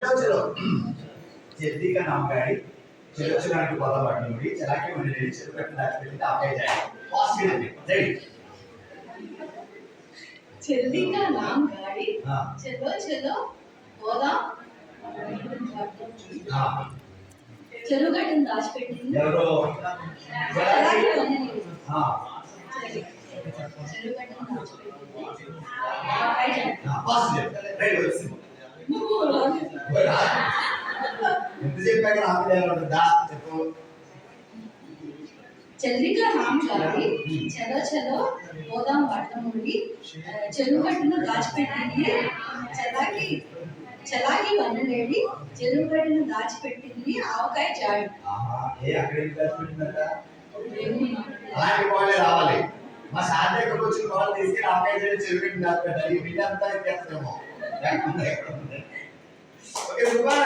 चलो जल्दी का नाम गाड़ी चलो चलो की पता पड़नी होगी चला के मैंने रेडी चलो करके दाच पे आप आ जाए फास्ट कर दे रेडी जल्दी का नाम गाड़ी हां चलो चलो పోదా हां చెరువు గట్టును దాచిపెట్టింది ఎవరో అలాగే ఉంది हां చెరువు గట్టును దాచిపెట్టింది हां फास्ट रेडी నువ్వు ఎంత చెప్పాక నాకు దా చెప్పు जल्दी का नाम गाड़ी चलो चलो పోదాం పట్టణముడి చెరువు గట్టును దాచిపెట్టింది చలాకి చలాకి వన్నలేడి చెరువు గట్టును దాచిపెట్టింది ఆవకాయ జాడు ఆహా ఏ అక్కడ ఏం దాచిపెట్టిందట అలాంటి వాళ్ళే రావాలి మా సార్ దగ్గరకు వచ్చిన వాళ్ళు తీసుకెళ్ళి ఆవకాయ జాడు చెరువు గట్టును దాచిపెట్టాలి ఈ బిడ్డ అంతా చేస్తామో ఓకే సూపర్